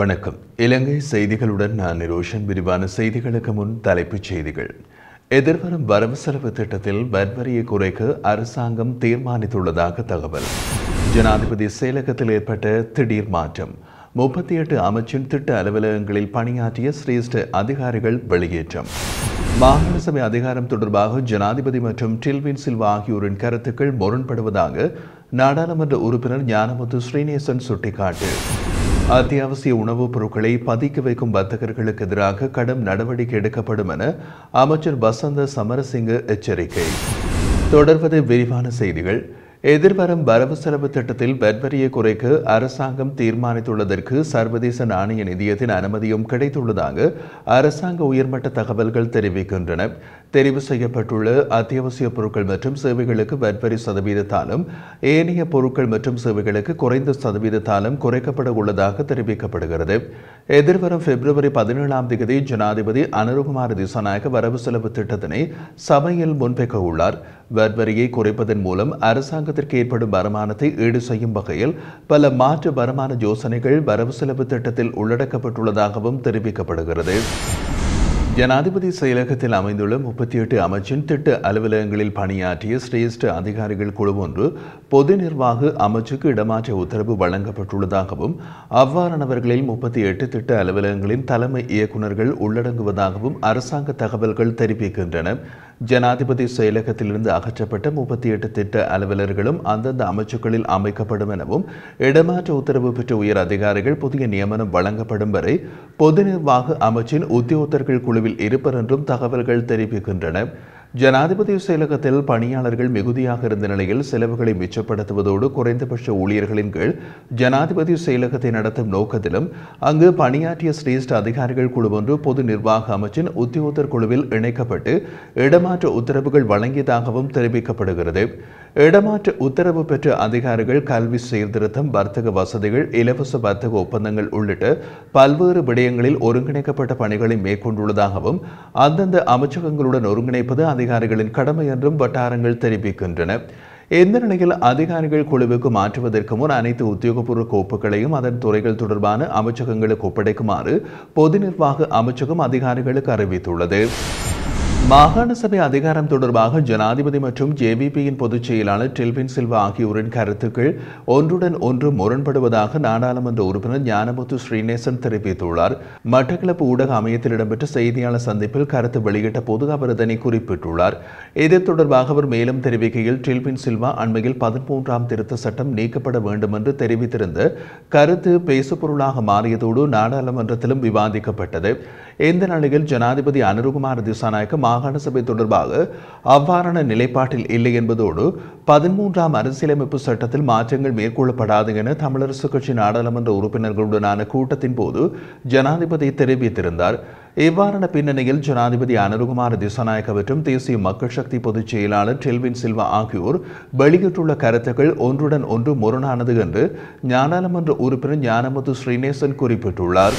வணக்கம். இலங்கை செய்திகளுடன் நான் நிரோஷன். விரிவான செய்திகளுக்கு முன் தலைப்புச் செய்திகள். எதிர்வரும் வரவு செலவு திட்டத்தில் வரியை குறைக்க அரசாங்கம் தீர்மானித்துள்ளதாக தகவல். ஜனாதிபதி செயலகத்தில் ஏற்பட்ட திடீர் மாற்றம். 38 அமைச்சின் திட்ட அலுவலகங்களில் பணியாற்றிய சிரேஷ்ட அதிகாரிகள் வெளியேற்றம். மாகாண சபை அதிகாரம் தொடர்பாக ஜனாதிபதி மற்றும் டில்வின் சில்வா ஆகியோரின் கருத்துக்கள் முரண்படுவதாக நாடாளுமன்ற உறுப்பினர் ஞானமுத்து ஸ்ரீநேசன் சுட்டிக்காட்டு. அத்தியாவசிய உணவுப் பொருட்களை பதுக்கி வைக்கும் வர்த்தகர்களுக்கு எதிராக கடும் நடவடிக்கை எடுக்கப்படும் என அமைச்சர் வசந்த சமரசிங்க எச்சரிக்கை. தொடர்வது விரிவான செய்திகள். எதிர்வரும் வரவு செலவு திட்டத்தில் வரியை குறைக்க அரசாங்கம் தீர்மானித்துள்ளதற்கு சர்வதேச நாணய நிதியத்தின் அனுமதியும் கிடைத்துள்ளதாக அரசாங்க உயர்மட்ட தகவல்கள் தெரிவிக்கின்றன. தெரிவு செய்யப்பட்டுள்ள அத்தியாவசிய பொருட்கள் மற்றும் சேவைகளுக்கு வரி சதவீதத்தாலும் ஏனைய பொருட்கள் மற்றும் சேவைகளுக்கு குறைந்த சதவீதத்தாலும் குறைக்கப்பட உள்ளதாக தெரிவிக்கப்படுகிறது. எதிர்வரும் பிப்ரவரி 17ஆம் தேதி ஜனாதிபதி அனுரகுமார திசாநாயக்க வரவு செலவு திட்டத்தினை சபையில் முன்வைக்க உள்ளார். வரியை குறைப்பதன் மூலம் அரசாங்கத்திற்கு ஏற்படும் வருமானத்தை ஈடு செய்யும் வகையில் பல மாற்று வருமான யோசனைகள் வரவு செலவு திட்டத்தில் உள்ளடக்கப்பட்டுள்ளதாகவும் தெரிவிக்கப்படுகிறது. ஜனாதிபதி செயலகத்தில் அமைந்துள்ள 38 அமைச்சின் திட்ட அலுவலகங்களில் பணியாற்றிய சிரேஷ்ட அதிகாரிகள் குழு ஒன்று பொது நிர்வாக அமைச்சுக்கு இடமாற்ற உத்தரவு வழங்கப்பட்டுள்ளதாகவும் அவ்வாறானவர்களில் 38 திட்ட அலுவலகங்களின் தலைமை இயக்குநர்கள் உள்ளடங்குவதாகவும் அரசாங்க தகவல்கள் தெரிவிக்கின்றன. ஜனாதிபதி செயலகத்திலிருந்து அகற்றப்பட்ட 38 திட்ட அலுவலர்களும் அந்தந்த அமைச்சுக்களில் அமைக்கப்படும் எனவும் இடமாற்ற உத்தரவு பெற்ற உயர் அதிகாரிகள் புதிய நியமனம் வழங்கப்படும் வரை பொது நிர்வாக அமைச்சின் உத்தியோகத்தர்கள் குழுவில் இருப்பர் என்றும் தகவல்கள் தெரிவிக்கின்றன. ஜனாதிபதி செயலகத்தில் பணியாளர்கள் மிகுதியாக இருந்த நிலையில் செலவுகளை மிச்சப்படுத்துவதோடு குறைந்தபட்ச ஊழியர்களின் கீழ் ஜனாதிபதி செயலகத்தை நடத்தும் நோக்கத்திலும் அங்கு பணியாற்றிய சிரேஷ்ட அதிகாரிகள் குழு ஒன்று பொது நிர்வாக அமைச்சின் உத்தியோகத்தர் குழுவில் இணைக்கப்பட்டு இடமாற்ற உத்தரவுகள் வழங்கியதாகவும் தெரிவிக்கப்படுகிறது. இடமாற்ற உத்தரவு பெற்ற அதிகாரிகள் கல்வி சீர்திருத்தம், வர்த்தக வசதிகள், இலவச வர்த்தக ஒப்பந்தங்கள் உள்ளிட்ட பல்வேறு விடயங்களில் ஒருங்கிணைக்கப்பட்ட பணிகளை மேற்கொண்டுள்ளதாகவும் அந்தந்த அமைச்சகங்களுடன் ஒருங்கிணைப்பது அதிகாரிகளின் கடமை என்றும் வட்டாரங்கள் தெரிவிக்கின்றன. இந்த நிலையில் அதிகாரிகள் குழுவுக்கு மாற்றுவதற்கு முன் அனைத்து உத்தியோகபூர்வ கோப்புகளையும் அதன் துறைகள் தொடர்பான அமைச்சகங்களுக்கு ஒப்படைக்குமாறு பொது நிர்வாக அமைச்சகம் அதிகாரிகளுக்கு அறிவித்துள்ளது. மாகாண சபை அதிகாரம் தொடர்பாக ஜனாதிபதி மற்றும் ஜேவிபியின் பொதுச் செயலாளர் டில்வின் சில்வா ஆகியோரின் கருத்துக்கள் ஒன்றுடன் ஒன்று முரண்படுவதாக நாடாளுமன்ற உறுப்பினர் ஞானமுத்து ஸ்ரீநேசன் தெரிவித்துள்ளார். மட்டக்களப்பு ஊடக அமையத்தில் இடம்பெற்ற செய்தியாளர் சந்திப்பில் கருத்து வெளியிட்ட போது அவர் இதனை குறிப்பிட்டுள்ளார். இது தொடர்பாக அவர் மேலும் தெரிவிக்கையில், டில்வின் சில்வா அண்மையில் 13ஆம் திருத்த சட்டம் நீக்கப்பட வேண்டும் என்று தெரிவித்திருந்த கருத்து பேசுபொருளாக மாறியதோடு நாடாளுமன்றத்திலும் விவாதிக்கப்பட்டது. இந்த நிலையில் ஜனாதிபதி அனுரகுமார திசாநாயக்க மாகாண சபை தொடர்பாக அவ்வாறான நிலைப்பாட்டில் இல்லை என்பதோடு 13ஆம் அரசியலமைப்பு சட்டத்தில் மாற்றங்கள் மேற்கொள்ளப்படாது என தமிழரசு கட்சி நாடாளுமன்ற உறுப்பினர்களுடனான கூட்டத்தின் போது ஜனாதிபதி தெரிவித்திருந்தார். இவ்வாறான பின்னணியில் ஜனாதிபதி அனுரகுமார திசாநாயக்க மற்றும் தேசிய மக்கள் சக்தி பொதுச் செயலாளர் டில்வின் சில்வா ஆகியோர் வெளியிட்டுள்ள கருத்துக்கள் ஒன்றுடன் ஒன்று முரணானது என்று நாடாளுமன்ற உறுப்பினர் ஞானமுத்து ஸ்ரீநேசன் குறிப்பிட்டுள்ளார்.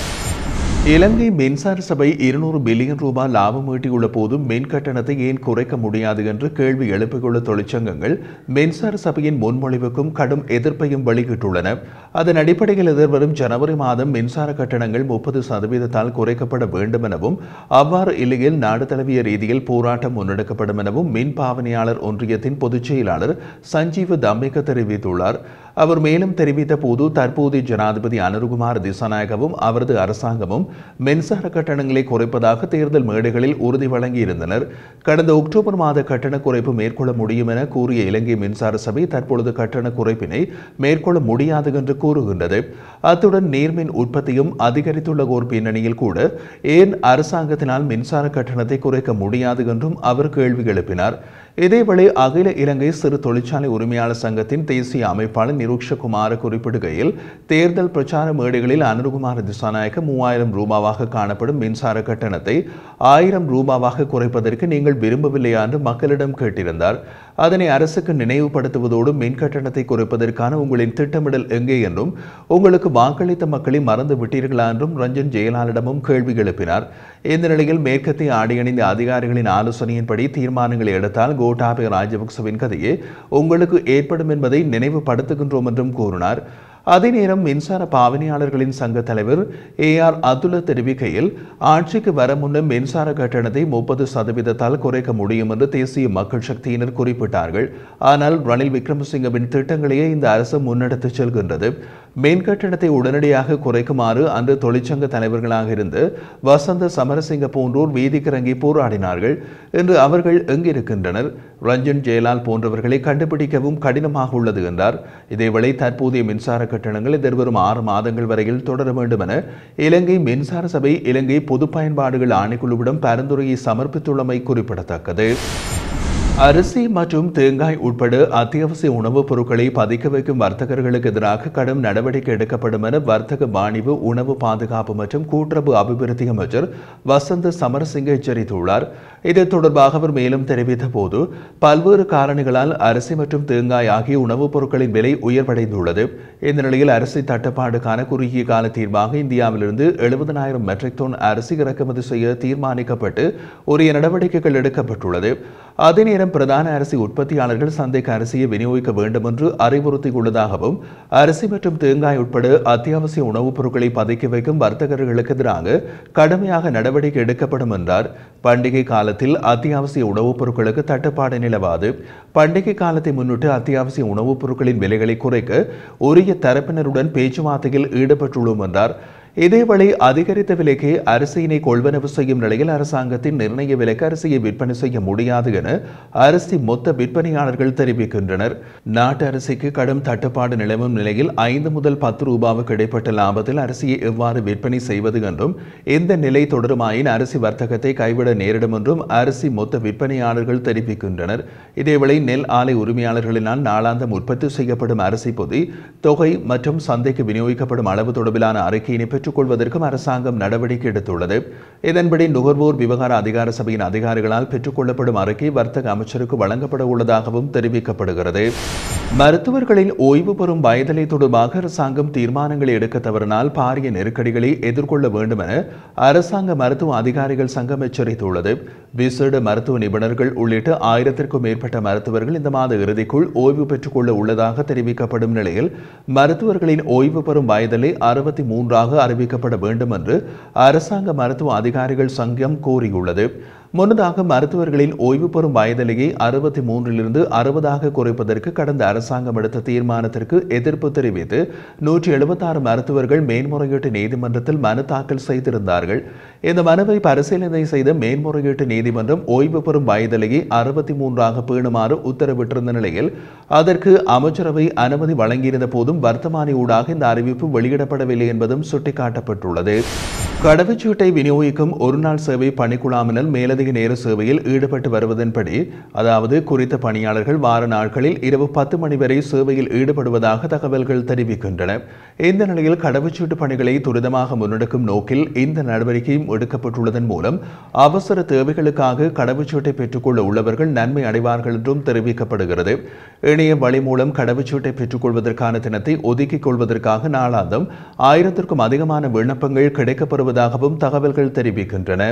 இலங்கை மின்சார சபை 200 பில்லியன் ரூபாய் லாபம் ஈட்டியுள்ள போதும் மின் கட்டணத்தை ஏன் குறைக்க முடியாது என்று கேள்வி எழுப்பியுள்ள தொழிற்சங்கங்கள் மின்சார சபையின் முன்மொழிவுக்கும் கடும் எதிர்ப்பையும் வெளியிட்டுள்ளன. அதன் அடிப்படையில் எதிர்வரும் ஜனவரி மாதம் மின்சார கட்டணங்கள் 30% குறைக்கப்பட வேண்டும் எனவும் அவ்வாறு இல்லையில் நாடு தழுவிய ரீதியில் போராட்டம் முன்னெடுக்கப்படும் எனவும் மின் பாவனையாளர் ஒன்றியத்தின் பொதுச் செயலாளர் சஞ்சீவ தம்பிக்க தெரிவித்துள்ளார். அவர் மேலும் தெரிவித்த போது, தற்போதைய ஜனாதிபதி அனுரகுமார திசாநாயக்கவும் அவரது அரசாங்கமும் மின்சார கட்டணங்களை குறைப்பதாக தேர்தல் மேடைகளில் உறுதி வழங்கியிருந்தனர். கடந்த அக்டோபர் மாத கட்டண குறைப்பு மேற்கொள்ள முடியும் என கூறிய இலங்கை மின்சார சபை தற்பொழுது கட்டண குறைப்பினை மேற்கொள்ள முடியாது என்று கூறுகின்றது. அத்துடன் நீர்மின் உற்பத்தியும் அதிகரித்துள்ள ஓர் பின்னணியில் கூட ஏன் அரசாங்கத்தினால் மின்சார கட்டணத்தை குறைக்க முடியாது என்றும் அவர் கேள்வி எழுப்பினார். இதேவேளை அகில இலங்கை சிறு தொழிற்சாலை உரிமையாளர் சங்கத்தின் தேசிய அமைப்பாளர் நிருக்ஷகுமார குறிப்பிடுகையில், தேர்தல் பிரச்சார மேடைகளில் அனுரகுமார திசாநாயக்க 3000 ரூபாவாக காணப்படும் மின்சார கட்டணத்தை 1000 ரூபாவாக குறைப்பதற்கு நீங்கள் விரும்பவில்லையா என்று மக்களிடம் கேட்டிருந்தார். அதனை அரசுக்கு நினைவுபடுத்துவதோடு மின் கட்டணத்தை குறைப்பதற்கான உங்களின் திட்டமிடல் எங்கே என்றும் உங்களுக்கு வாக்களித்த மக்களை மறந்து விட்டீர்களா என்றும் ரஞ்சன் ஜெயலாலிடமும் கேள்வி எழுப்பினார். இந்த நிலையில் மேற்கத்திய ஆடையணிந்த அதிகாரிகளின் ஆலோசனையின்படி தீர்மானங்களை எடுத்தால் கோட்டாபய ராஜபக்சவின் கதையே உங்களுக்கு ஏற்படும் என்பதை நினைவுபடுத்துகின்றோம் என்றும் கூறினார். அதே நேரம் மின்சார பாவனையாளர்களின் சங்க தலைவர் AR அதுல தெரிவிக்கையில், ஆட்சிக்கு வர முன்னும் மின்சார கட்டணத்தை 30% குறைக்க முடியும் என்று தேசிய மக்கள் சக்தியினர் குறிப்பிட்டார்கள். ஆனால் ரணில் விக்ரமசிங்கவின் திட்டங்களையே இந்த அரசு முன்னெடுத்துச் செல்கின்றது. மின் கட்டணத்தை உடனடியாக குறைக்குமாறு அன்று தொழிற்சங்க தலைவர்களாக இருந்து வசந்த சமரசிங்க போன்றோர் வீதிக்கிறங்கி போராடினார்கள். இன்று அவர்கள் எங்கிருக்கின்றனர்? ரஞ்சன் ஜெயலால் போன்றவர்களை கண்டுபிடிக்கவும் கடினமாக உள்ளது என்றார். இதேவேளை தற்போதைய மின்சார கட்டணங்கள் எதிர்வரும் 6 மாதங்கள் வரையில் தொடர வேண்டும் என இலங்கை மின்சார சபை இலங்கை பொது பயன்பாடுகள் ஆணைக்குழுவிடம் பரிந்துரையை சமர்ப்பித்துள்ளமை குறிப்பிடத்தக்கது. அரிசி மற்றும் தேங்காய் உட்பட அத்தியாவசிய உணவுப் பொருட்களை பதுக்கி வைக்கும் வர்த்தகர்களுக்கு எதிராக கடும் நடவடிக்கை எடுக்கப்படும் என வர்த்தக வாணிபு உணவு பாதுகாப்பு மற்றும் கூட்டுறவு அபிவிருத்தி அமைச்சர் வசந்த சமரசிங்க எச்சரித்துள்ளார். இது தொடர்பாக அவர் மேலும் தெரிவித்த போது, பல்வேறு காரணிகளால் அரிசி மற்றும் தேங்காய் ஆகிய உணவுப் பொருட்களின் விலை உயர்வடைந்துள்ளது. இந்த நிலையில் அரிசி தட்டுப்பாடுக்கான குறுகிய கால தீர்வாக இந்தியாவிலிருந்து 70,000 மெட்ரிக் டன் அரிசி இறக்குமதி செய்ய தீர்மானிக்கப்பட்டு உரிய நடவடிக்கைகள் எடுக்கப்பட்டுள்ளது. அதே நேரம் பிரதான அரிசி உற்பத்தியாளர்கள் சந்தைக்கு அரிசியை விநியோகிக்க வேண்டும் என்று அறிவுறுத்தியுள்ளதாகவும், அரிசி மற்றும் தேங்காய் உட்பட அத்தியாவசிய உணவுப் பொருட்களை பதுக்கி வைக்கும் வர்த்தகர்களுக்கு எதிராக கடுமையாக நடவடிக்கை எடுக்கப்படும் என்றார். பண்டிகை காலத்தில் அத்தியாவசிய உணவுப் பொருட்களுக்கு தட்டுப்பாடு நிலவாது. பண்டிகை காலத்தை முன்னிட்டு அத்தியாவசிய உணவுப் பொருட்களின் விலைகளை குறைக்க உரிய தரப்பினருடன் பேச்சுவார்த்தையில் ஈடுபட்டுள்ளோம் என்றார். இதேவேளை அதிகரித்த விலைக்கு அரிசியினை கொள்வனவு செய்யும் நிலையில் அரசாங்கத்தின் நிர்ணய விலைக்கு அரிசியை விற்பனை செய்ய முடியாது என அரிசி மொத்த விற்பனையாளர்கள் தெரிவிக்கின்றனர். நாட்டு அரிசிக்கு கடும் தட்டுப்பாடு நிலவும் நிலையில் 5 முதல் 10 ரூபாவுக்கு இடைப்பட்ட லாபத்தில் அரிசியை எவ்வாறு விற்பனை செய்வது என்றும், இந்த நிலை தொடருமாயின் அரிசி வர்த்தகத்தை கைவிட நேரிடும் என்றும் அரிசி மொத்த விற்பனையாளர்கள் தெரிவிக்கின்றனர். இதேவேளை நெல் ஆலை உரிமையாளர்களினால் நாளாந்தம் உற்பத்தி செய்யப்படும் அரிசி பொதி தொகை மற்றும் சந்தைக்கு விநியோகிக்கப்படும் அளவு தொடர்பிலான அறிக்கையினை பெற்றுக்கொள்வதற்கும் அரசாங்கம் நடவடிக்கை எடுத்துள்ளது. இதன்படி நுகர்வோர் விவகார அதிகார சபையின் அதிகாரிகளால் பெற்றுக்கொள்ளப்படும் அறிக்கை வர்த்தக அமைச்சருக்கு வழங்கப்பட உள்ளதாகவும் தெரிவிக்கப்படுகிறது. மருத்துவர்களின் ஓய்வு பெறும் வயதலை தொடர்பாக அரசாங்கம் தீர்மானங்களை எடுக்க தவறினால் பாரிய நெருக்கடிகளை எதிர்கொள்ள வேண்டும் என அரசாங்க மருத்துவ அதிகாரிகள் சங்கம் எச்சரித்துள்ளது. விசேட மருத்துவ நிபுணர்கள் உள்ளிட்ட 1000க்கும் மேற்பட்ட மருத்துவர்கள் இந்த மாத இறுதிக்குள் ஓய்வு பெற்றுக்கொள்ள உள்ளதாக தெரிவிக்கப்படும் நிலையில், மருத்துவர்களின் ஓய்வு பெறும் வயதலை 63ஆக அறிவிக்கப்பட வேண்டும் என்று அரசாங்க மருத்துவ அதிகாரிகள் சங்கம் கோரியுள்ளது. முன்னதாக மருத்துவர்களின் ஓய்வு பெறும் வயதிலேயே 63லிருந்து 60ஆக குறைப்பதற்கு கடந்த அரசாங்கம் எடுத்த தீர்மானத்திற்கு எதிர்ப்பு தெரிவித்து 176 மருத்துவர்கள் மேன்முறையீட்டு நீதிமன்றத்தில் மனு தாக்கல் செய்திருந்தார்கள். இந்த மனுவை பரிசீலனை செய்த மேன்முறையீட்டு நீதிமன்றம் ஓய்வு பெறும் வயதிலேயே 63ஆக பேணுமாறு உத்தரவிட்டிருந்த நிலையில், அதற்கு அமைச்சரவை அனுமதி வழங்கியிருந்த போதும் வர்த்தமானி ஊடாக இந்த அறிவிப்பு வெளியிடப்படவில்லை என்பதும் சுட்டிக்காட்டப்பட்டுள்ளது. கடவுச்சீட்டை விநியோகிக்கும் ஒருநாள் சேவை பணிக்குழாமினர் மேலதிக நேர சேவையில் ஈடுபட்டு வருவதன்படி, அதாவது குறித்த பணியாளர்கள் வார நாட்களில் இரவு 10 மணி வரை சேவையில் ஈடுபடுவதாக தகவல்கள் தெரிவிக்கின்றன. இந்த நிலையில் கடவுச்சீட்டு பணிகளை துரிதமாக முன்னெடுக்கும் நோக்கில் இந்த நடவடிக்கையும் எடுக்கப்பட்டுள்ளதன் மூலம் அவசர தேவைகளுக்காக கடவுச்சீட்டை பெற்றுக்கொள்ள உள்ளவர்கள் நன்மை அடைவார்கள் என்றும் தெரிவிக்கப்படுகிறது. இணைய வழி மூலம் கடவுச்சீட்டை பெற்றுக்கொள்வதற்கான தினத்தை ஒதுக்கிக் கொள்வதற்காக நாளாந்தம் 1000க்கும் அதிகமான விண்ணப்பங்கள் கிடைக்கப்படுவதாகவும் தகவல்கள் தெரிவிக்கின்றன.